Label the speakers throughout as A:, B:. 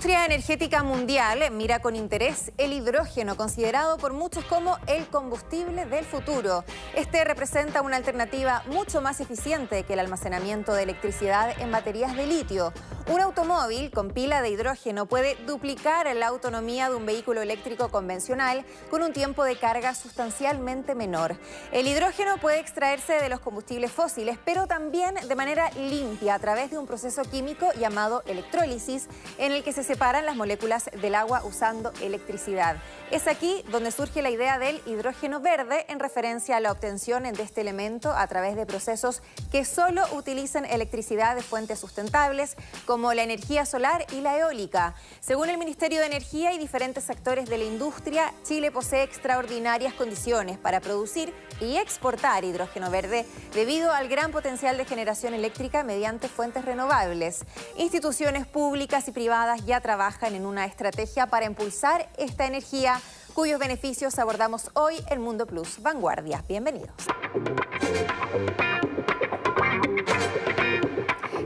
A: industria energética mundial mira con interés el hidrógeno, considerado por muchos como el combustible del futuro. Este representa una alternativa mucho más eficiente que el almacenamiento de electricidad en baterías de litio. Un automóvil con pila de hidrógeno puede duplicar la autonomía de un vehículo eléctrico convencional con un tiempo de carga sustancialmente menor. El hidrógeno puede extraerse de los combustibles fósiles, pero también de manera limpia a través de un proceso químico llamado electrólisis, en el que se separan las moléculas del agua usando electricidad. Es aquí donde surge la idea del hidrógeno verde, en referencia a la obtención de este elemento a través de procesos que solo utilizan electricidad de fuentes sustentables, como la energía solar y la eólica. Según el Ministerio de Energía y diferentes actores de la industria, Chile posee extraordinarias condiciones para producir y exportar hidrógeno verde debido al gran potencial de generación eléctrica mediante fuentes renovables. Instituciones públicas y privadas ya trabajan en una estrategia para impulsar esta energía, cuyos beneficios abordamos hoy en Mundo Plus Vanguardia. Bienvenidos.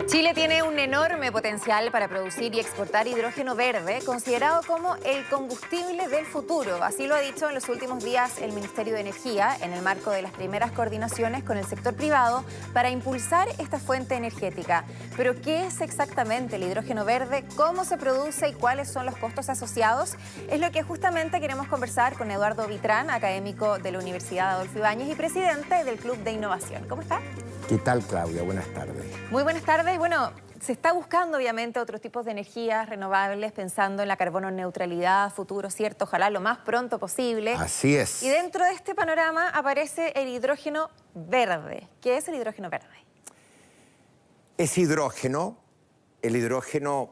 A: Chile tiene un enorme potencial para producir y exportar hidrógeno verde, considerado como el combustible del futuro. Así lo ha dicho en los últimos días el Ministerio de Energía, en el marco de las primeras coordinaciones con el sector privado para impulsar esta fuente energética. Pero, ¿qué es exactamente el hidrógeno verde? ¿Cómo se produce y cuáles son los costos asociados? Es lo que justamente queremos conversar con Eduardo Vitrán, académico de la Universidad Adolfo Ibáñez y presidente del Club de Innovación. ¿Cómo está?
B: ¿Qué tal, Claudia? Buenas tardes.
A: Muy buenas tardes. Bueno, se está buscando obviamente otros tipos de energías renovables, pensando en la carbono neutralidad futuro, ¿cierto? Ojalá lo más pronto posible.
B: Así es.
A: Y dentro de este panorama aparece el hidrógeno verde. ¿Qué es el hidrógeno verde?
B: Es hidrógeno. El hidrógeno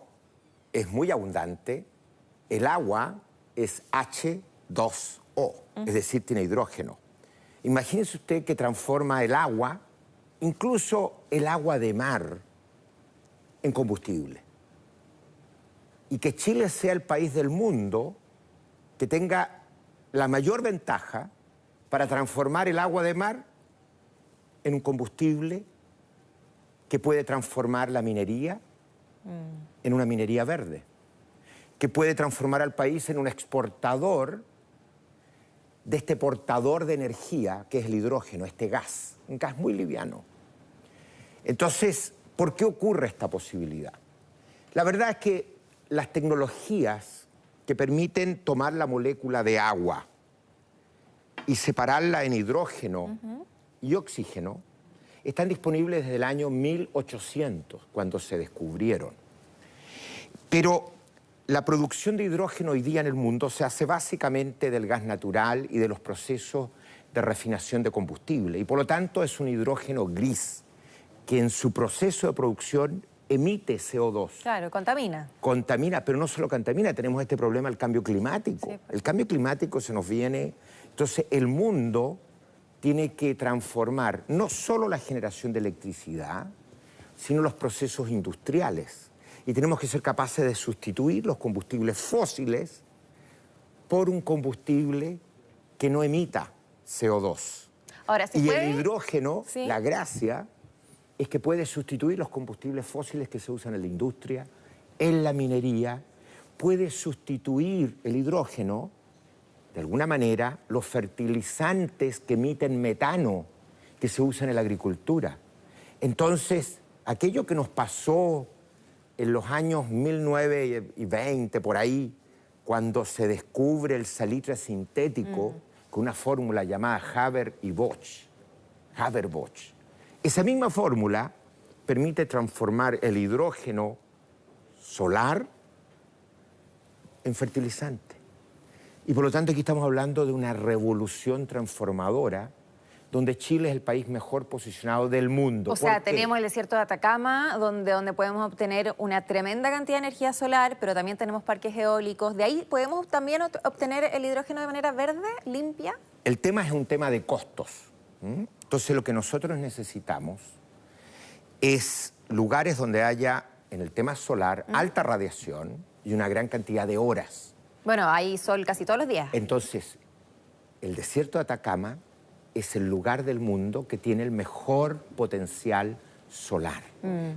B: es muy abundante. El agua es H2O, es decir, tiene hidrógeno. Imagínese usted que transforma el agua, incluso el agua de mar, en combustible. Y que Chile sea el país del mundo que tenga la mayor ventaja para transformar el agua de mar en un combustible que puede transformar la minería en una minería verde, que puede transformar al país en un exportador de este portador de energía que es el hidrógeno, este gas, un gas muy liviano. Entonces, ¿por qué ocurre esta posibilidad? La verdad es que las tecnologías que permiten tomar la molécula de agua y separarla en hidrógeno y oxígeno están disponibles desde el año 1800, cuando se descubrieron. Pero la producción de hidrógeno hoy día en el mundo se hace básicamente del gas natural y de los procesos de refinación de combustible. Y por lo tanto es un hidrógeno gris, que en su proceso de producción emite CO2.
A: Claro, contamina.
B: Contamina, pero no solo contamina, tenemos este problema del cambio climático.
A: Sí.
B: El cambio climático se nos viene. Entonces el mundo tiene que transformar no solo la generación de electricidad, sino los procesos industriales. Y tenemos que ser capaces de sustituir los combustibles fósiles por un combustible que no emita CO2.
A: Ahora, ¿se
B: y
A: puede?
B: el hidrógeno,
A: Sí.
B: la gracia, es que puede sustituir los combustibles fósiles que se usan en la industria, en la minería, puede sustituir el hidrógeno, de alguna manera, los fertilizantes que emiten metano que se usan en la agricultura. Entonces, aquello que nos pasó en los años 1920, por ahí, cuando se descubre el salitre sintético con una fórmula llamada Haber-Bosch. Haber-Bosch. Esa misma fórmula permite transformar el hidrógeno solar en fertilizante. Y por lo tanto aquí estamos hablando de una revolución transformadora donde Chile es el país mejor posicionado del mundo.
A: O sea,
B: ¿Por qué?
A: tenemos el desierto de Atacama, donde podemos obtener una tremenda cantidad de energía solar, pero también tenemos parques eólicos. ¿De ahí podemos también obtener el hidrógeno de manera verde, limpia?
B: El tema es un tema de costos. Entonces lo que nosotros necesitamos es lugares donde haya, en el tema solar, alta radiación y una gran cantidad de horas.
A: Bueno, hay sol casi todos los días.
B: Entonces, el desierto de Atacama es el lugar del mundo que tiene el mejor potencial solar.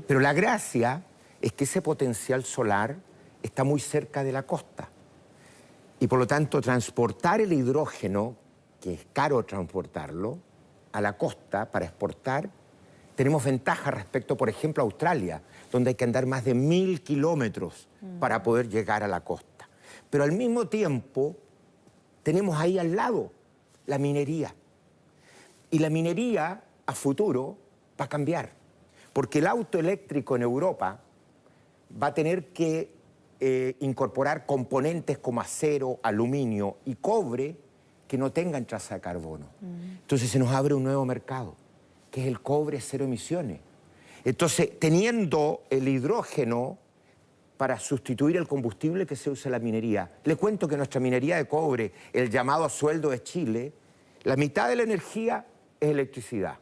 B: Pero la gracia es que ese potencial solar está muy cerca de la costa. Y por lo tanto, transportar el hidrógeno, que es caro transportarlo, a la costa para exportar, tenemos ventaja respecto, por ejemplo, a Australia, donde hay que andar más de 1000 kilómetros para poder llegar a la costa. Pero al mismo tiempo, tenemos ahí al lado la minería. Y la minería, a futuro, va a cambiar. Porque el auto eléctrico en Europa va a tener que incorporar componentes como acero, aluminio y cobre que no tengan traza de carbono. Entonces se nos abre un nuevo mercado, que es el cobre cero emisiones. Entonces, teniendo el hidrógeno para sustituir el combustible que se usa en la minería, le cuento que nuestra minería de cobre, el llamado a sueldo de Chile, la mitad de la energía es electricidad.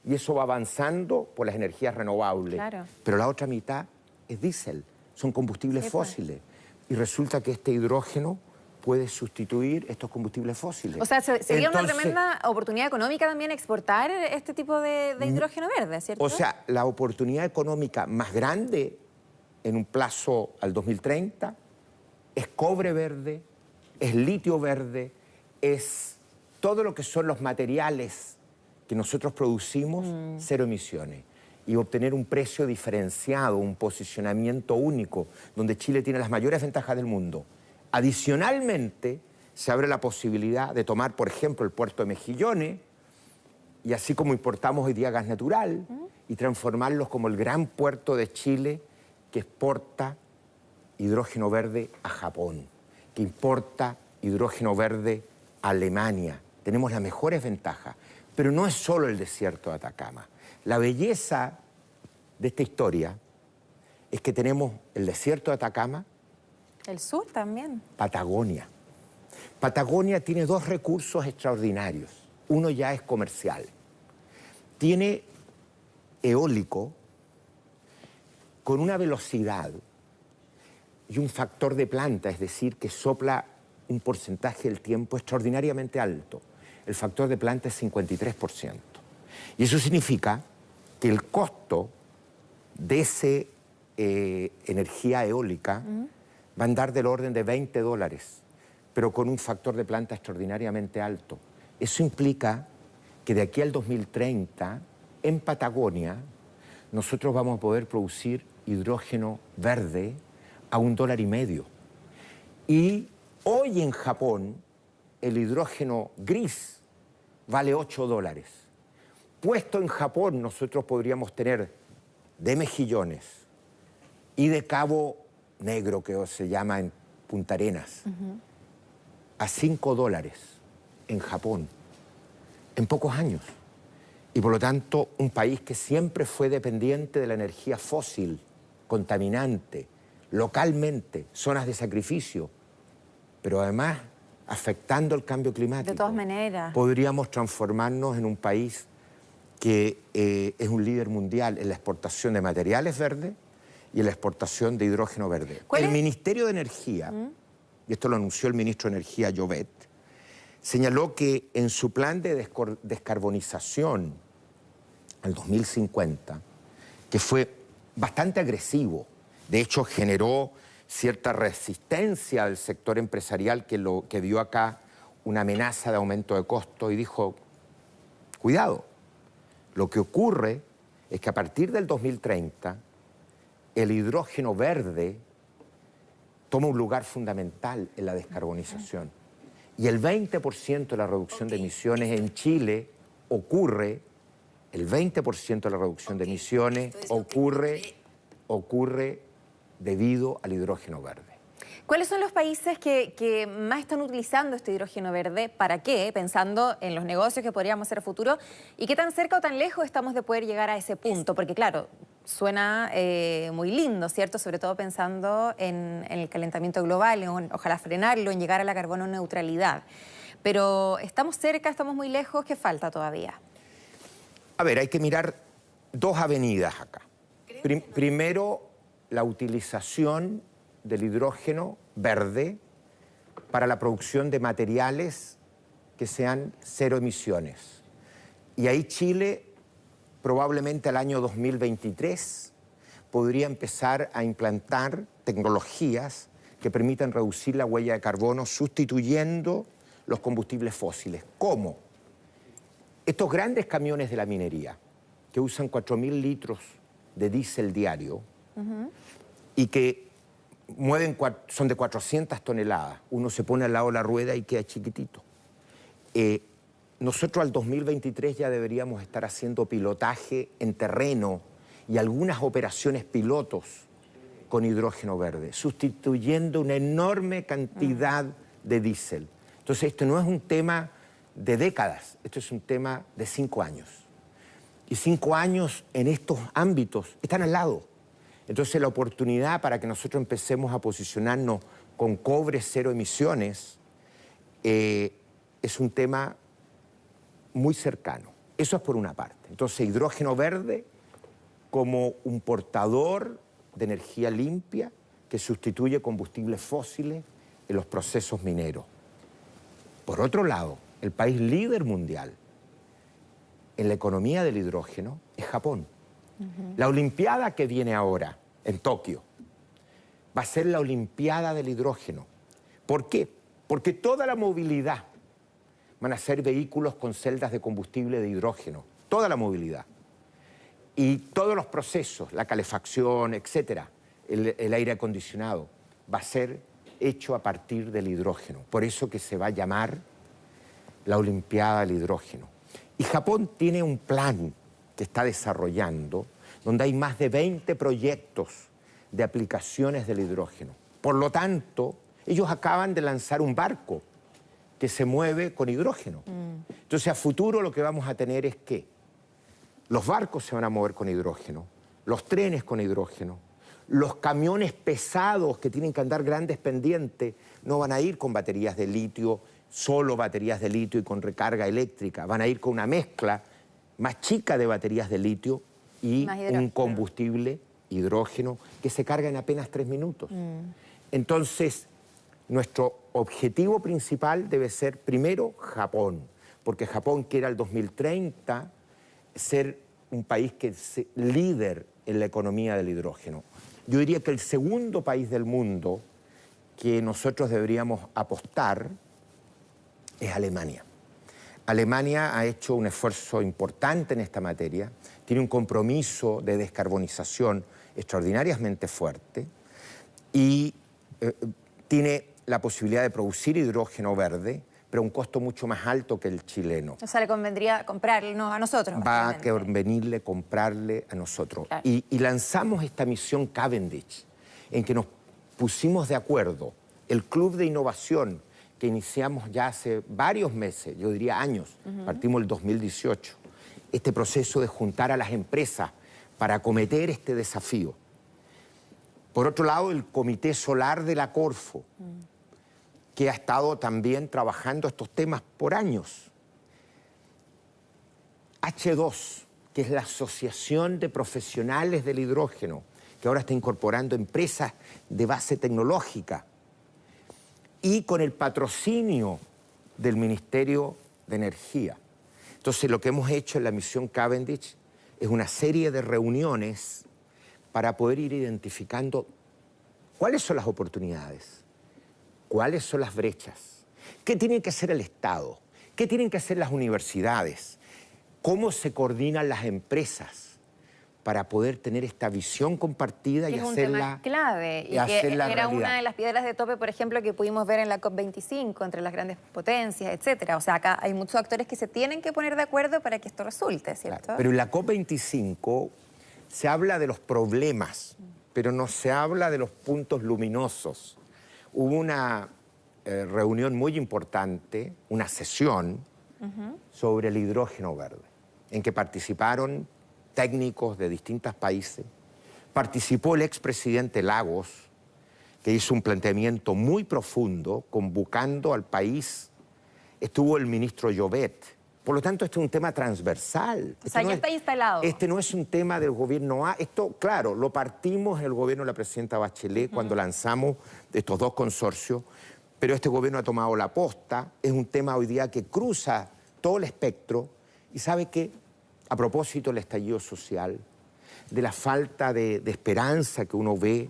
B: Y eso va avanzando por las energías renovables.
A: Claro.
B: Pero la otra mitad es diésel, son combustibles fósiles. Y resulta que este hidrógeno puede sustituir estos combustibles fósiles.
A: O sea, sería una tremenda oportunidad económica también exportar este tipo de hidrógeno verde, ¿cierto?
B: O sea, la oportunidad económica más grande en un plazo al 2030 es cobre verde, es litio verde, es todo lo que son los materiales que nosotros producimos, cero emisiones. Y obtener un precio diferenciado, un posicionamiento único, donde Chile tiene las mayores ventajas del mundo. Adicionalmente, se abre la posibilidad de tomar, por ejemplo, el puerto de Mejillones, y así como importamos hoy día gas natural, y transformarlos como el gran puerto de Chile que exporta hidrógeno verde a Japón, que importa hidrógeno verde a Alemania. Tenemos las mejores ventajas, pero no es solo el desierto de Atacama. La belleza de esta historia es que tenemos el desierto de Atacama.
A: El sur también.
B: Patagonia. Patagonia tiene dos recursos extraordinarios. Uno ya es comercial. Tiene eólico con una velocidad y un factor de planta, es decir, que sopla un porcentaje del tiempo extraordinariamente alto. El factor de planta es 53%. Y eso significa que el costo de esa energía eólica va a andar del orden de $20, pero con un factor de planta extraordinariamente alto. Eso implica que de aquí al 2030, en Patagonia, nosotros vamos a poder producir hidrógeno verde a $1,50. Y hoy en Japón, el hidrógeno gris vale $8. Puesto en Japón, nosotros podríamos tener de Mejillones y de Cabo Negro, que se llama en Punta Arenas, a $5 en Japón, en pocos años. Y por lo tanto, un país que siempre fue dependiente de la energía fósil, contaminante, localmente, zonas de sacrificio, pero además afectando el cambio climático.
A: De todas maneras.
B: Podríamos transformarnos en un país que es un líder mundial en la exportación de materiales verdes y en la exportación de hidrógeno verde. El Ministerio de Energía, y esto lo anunció el ministro de Energía, Llobet, señaló que en su plan de descarbonización al 2050, que fue bastante agresivo, de hecho generó cierta resistencia del sector empresarial que vio acá una amenaza de aumento de costo y dijo, cuidado, lo que ocurre es que a partir del 2030 el hidrógeno verde toma un lugar fundamental en la descarbonización. Y el 20% de la reducción de emisiones en Chile ocurre, el 20% de la reducción de emisiones ocurre debido al hidrógeno verde.
A: ¿Cuáles son los países que más están utilizando este hidrógeno verde? ¿Para qué? Pensando en los negocios que podríamos hacer a futuro. ¿Y qué tan cerca o tan lejos estamos de poder llegar a ese punto? Porque claro, suena muy lindo, ¿cierto? Sobre todo pensando en el calentamiento global, en ojalá frenarlo, en llegar a la carbono neutralidad. Pero ¿estamos cerca, estamos muy lejos? ¿Qué falta todavía?
B: A ver, hay que mirar dos avenidas acá. Primero, la utilización del hidrógeno verde para la producción de materiales que sean cero emisiones. Y ahí Chile, probablemente al año 2023, podría empezar a implantar tecnologías que permitan reducir la huella de carbono sustituyendo los combustibles fósiles. ¿Cómo? Estos grandes camiones de la minería que usan 4.000 litros de diésel diario y que son de 400 toneladas. Uno se pone al lado de la rueda y queda chiquitito. Nosotros al 2023 ya deberíamos estar haciendo pilotaje en terreno y algunas operaciones pilotos con hidrógeno verde, sustituyendo una enorme cantidad de diésel. Entonces, esto no es un tema de décadas, esto es un tema de 5 años. Y 5 años en estos ámbitos están al lado. Entonces, la oportunidad para que nosotros empecemos a posicionarnos con cobre cero emisiones es un tema muy cercano. Eso es por una parte. Entonces, hidrógeno verde como un portador de energía limpia que sustituye combustibles fósiles en los procesos mineros. Por otro lado, el país líder mundial en la economía del hidrógeno es Japón. La Olimpiada que viene ahora en Tokio va a ser la Olimpiada del hidrógeno. ¿Por qué? Porque toda la movilidad van a ser vehículos con celdas de combustible de hidrógeno, toda la movilidad. Y todos los procesos, la calefacción, etcétera, el aire acondicionado, va a ser hecho a partir del hidrógeno. Por eso que se va a llamar la Olimpiada del Hidrógeno. Y Japón tiene un plan que está desarrollando, donde hay más de 20 proyectos de aplicaciones del hidrógeno. Por lo tanto, ellos acaban de lanzar un barco que se mueve con hidrógeno. Entonces, a futuro lo que vamos a tener es que los barcos se van a mover con hidrógeno, los trenes con hidrógeno, los camiones pesados que tienen que andar grandes pendientes no van a ir con baterías de litio, solo baterías de litio y con recarga eléctrica, van a ir con una mezcla más chica de baterías de litio y un combustible hidrógeno que se carga en apenas 3 minutos. Entonces, nuestro objetivo principal debe ser, primero, Japón, porque Japón quiere al 2030 ser un país que es líder en la economía del hidrógeno. Yo diría que el segundo país del mundo que nosotros deberíamos apostar es Alemania. Alemania ha hecho un esfuerzo importante en esta materia, tiene un compromiso de descarbonización extraordinariamente fuerte y tiene la posibilidad de producir hidrógeno verde, pero a un costo mucho más alto que el chileno.
A: O sea, le convendría comprarnos a nosotros.
B: Va a convenirle comprarle a nosotros. Claro. Y lanzamos esta misión Cavendish, en que nos pusimos de acuerdo, el Club de Innovación, que iniciamos ya hace varios meses, yo diría años, partimos el 2018, este proceso de juntar a las empresas para acometer este desafío. Por otro lado, el Comité Solar de la Corfo, que ha estado también trabajando estos temas por años. H2, que es la Asociación de Profesionales del Hidrógeno, que ahora está incorporando empresas de base tecnológica, y con el patrocinio del Ministerio de Energía. Entonces, lo que hemos hecho en la misión Cavendish es una serie de reuniones para poder ir identificando cuáles son las oportunidades, cuáles son las brechas, qué tiene que hacer el Estado, qué tienen que hacer las universidades, cómo se coordinan las empresas para poder tener esta visión compartida y hacerla. Es un tema
A: clave y que era una de las piedras de tope, por ejemplo, que pudimos ver en la COP25 entre las grandes potencias, etcétera. O sea, acá hay muchos actores que se tienen que poner de acuerdo para que esto resulte, ¿cierto?
B: Claro, pero en la COP25 se habla de los problemas, pero no se habla de los puntos luminosos. Hubo una reunión muy importante, una sesión sobre el hidrógeno verde, en que participaron técnicos de distintos países. Participó el expresidente Lagos, que hizo un planteamiento muy profundo, convocando al país. Estuvo el ministro Llobet. Por lo tanto, este es un tema transversal.
A: O sea, ya está instalado.
B: Este no es un tema del gobierno A. Esto, claro, lo partimos en el gobierno de la presidenta Bachelet cuando lanzamos estos dos consorcios, pero este gobierno ha tomado la posta. Es un tema hoy día que cruza todo el espectro y sabe que, a propósito del estallido social, de la falta de esperanza que uno ve,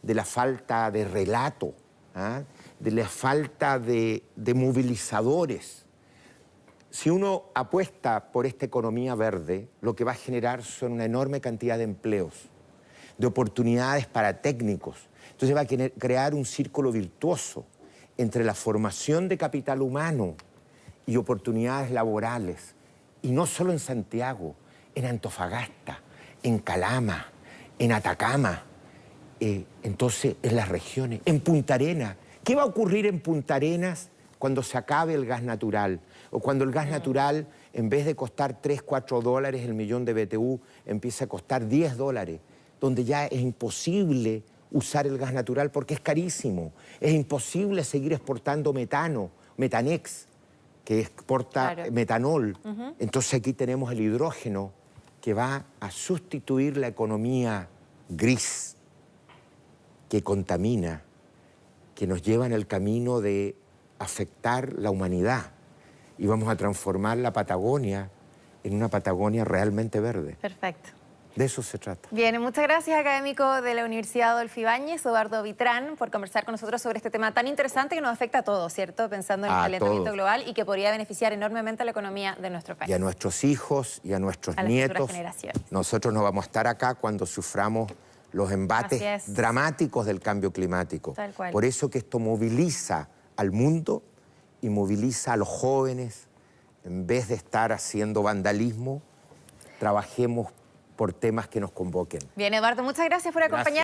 B: de la falta de relato, ¿ah? De la falta de movilizadores. Si uno apuesta por esta economía verde, lo que va a generar son una enorme cantidad de empleos, de oportunidades para técnicos. Entonces va a crear un círculo virtuoso entre la formación de capital humano y oportunidades laborales. Y no solo en Santiago, en Antofagasta, en Calama, en Atacama, entonces en las regiones, en Punta Arenas. ¿Qué va a ocurrir en Punta Arenas cuando se acabe el gas natural? O cuando el gas natural, en vez de costar 3, 4 dólares el millón de BTU, empieza a costar 10 dólares, donde ya es imposible usar el gas natural porque es carísimo. Es imposible seguir exportando metano, Metanex, que exporta metanol. Entonces aquí tenemos el hidrógeno que va a sustituir la economía gris, que contamina, que nos lleva en el camino de afectar la humanidad. Y vamos a transformar la Patagonia en una Patagonia realmente verde.
A: Perfecto.
B: De eso se trata.
A: Bien, muchas gracias, académico de la Universidad Adolfo Ibáñez, Eduardo Vitrán, por conversar con nosotros sobre este tema tan interesante que nos afecta a todos, ¿cierto? Pensando en el calentamiento global y que podría beneficiar enormemente a la economía de nuestro país.
B: Y a nuestros hijos y a nuestros nietos. Nosotros no vamos a estar acá cuando suframos los embates dramáticos del cambio climático.
A: Tal cual.
B: Por eso que esto moviliza al mundo y moviliza a los jóvenes. En vez de estar haciendo vandalismo, trabajemos por temas que nos convoquen.
A: Bien, Eduardo, muchas gracias por acompañarnos.